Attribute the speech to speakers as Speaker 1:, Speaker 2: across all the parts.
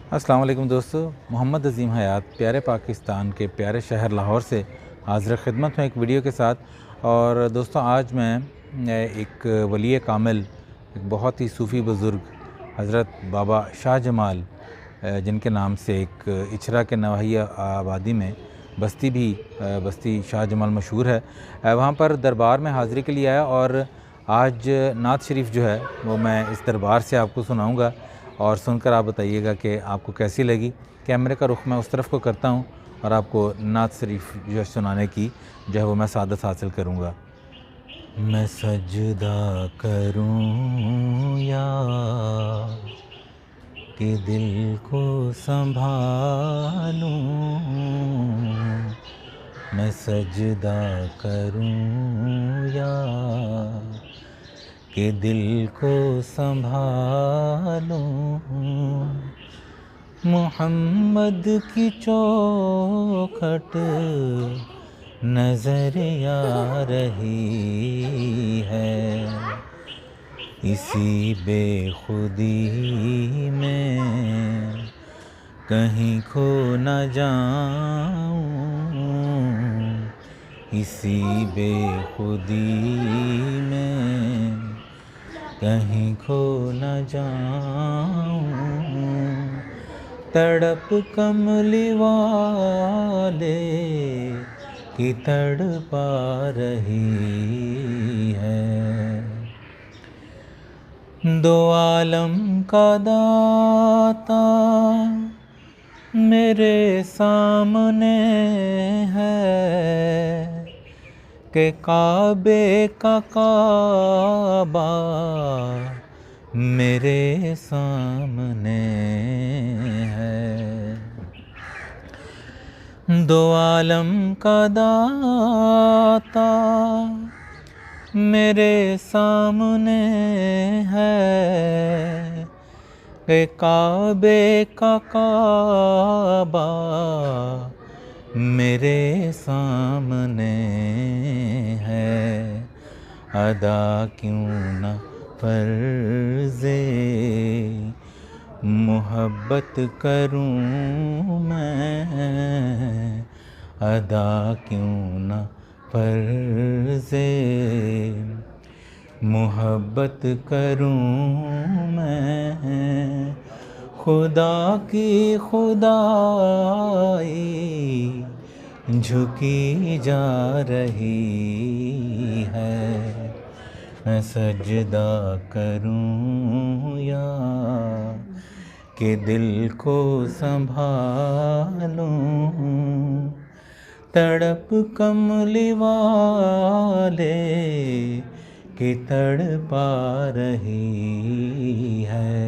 Speaker 1: अस्सलाम वालेकुम दोस्तों, मोहम्मद अज़ीम हयात प्यारे पाकिस्तान के प्यारे शहर लाहौर से हाज़िर ख़िदमत हूँ एक वीडियो के साथ। और दोस्तों आज मैं एक वली कामिल, एक बहुत ही सूफ़ी बुज़ुर्ग हज़रत बाबा शाह जमाल जिनके नाम से एक इचरा के नवाहिया आबादी में बस्ती शाह जमाल मशहूर है, वहाँ पर दरबार में हाज़िरी के लिए आया। और आज नात शरीफ जो है वो मैं इस दरबार से आपको सुनाऊँगा और सुनकर आप बताइएगा कि आपको कैसी लगी। कैमरे का रुख मैं उस तरफ को करता हूँ और आपको नात शरीफ जो है सुनाने की जो है वो मैं सादत हासिल करूँगा। मैं सजदा करूँ या कि दिल को संभालूँ, मैं सजदा करूँ या कि दिल को संभालूं। मोहम्मद की चौखट नजर आ रही है, इसी बेखुदी में कहीं खो न जाऊं, इसी बेखुदी में कहीं खो न जाऊं। तड़प कमली वाले की तड़पा रही है, दो आलम का दाता मेरे सामने है कि काबे का काबा मेरे सामने है, दो आलम का दाता मेरे सामने है कि काबे का काबा मेरे सामने है। अदा क्यों न फर्ज़े मोहब्बत करूं मैं, अदा क्यों न फर्ज़े मोहब्बत करूं मैं। खुदा की खुदाई झुकी जा रही है, मैं सजदा करूं या कि दिल को संभालूं। तड़प कमली वाले की तड़पा रही है,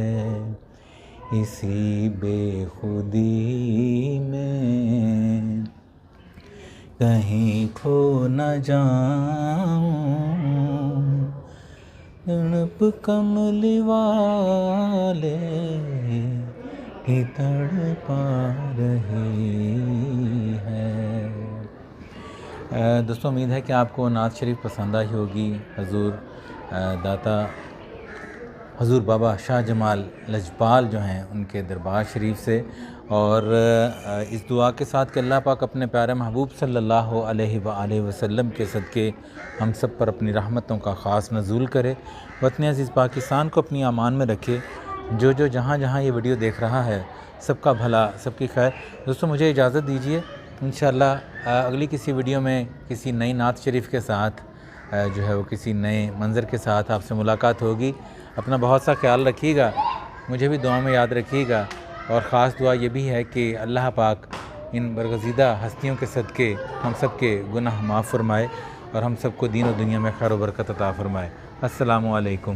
Speaker 1: इसी बेखुदी में कहीं खो न जाऊं। तड़प कमली वाले की तड़पा रही है। दोस्तों उम्मीद है कि आपको नात शरीफ पसंद आई होगी। हजूर बाबा शाह जमाल लजपाल जो हैं उनके दरबार शरीफ से। और इस दुआ के साथ कि अल्लाह पाक अपने प्यारे महबूब सल्लल्लाहु अलैहि वसल्लम के सदक़े हम सब पर अपनी रहमतों का ख़ास नज़ूल करे, वतन अज़ीज़ पाकिस्तान को अपनी अमान में रखे। जो जहाँ जहाँ ये वीडियो देख रहा है सबका भला सबकी खैर। दोस्तों मुझे इजाज़त दीजिए, इंशाअल्लाह अगली किसी वीडियो में किसी नई नात शरीफ के साथ जो है वो किसी नए मंज़र के साथ आपसे मुलाकात होगी। अपना बहुत सा ख्याल रखिएगा, मुझे भी दुआ में याद रखिएगा। और ख़ास दुआ ये भी है कि अल्लाह पाक इन बरगज़ीदा हस्तियों के सदक़े हम सब के गुनाह माफ़ फरमाए और हम सबको दीन और दुनिया में खैर व बरकत अता फरमाए। अस्सलामु अलैकुम।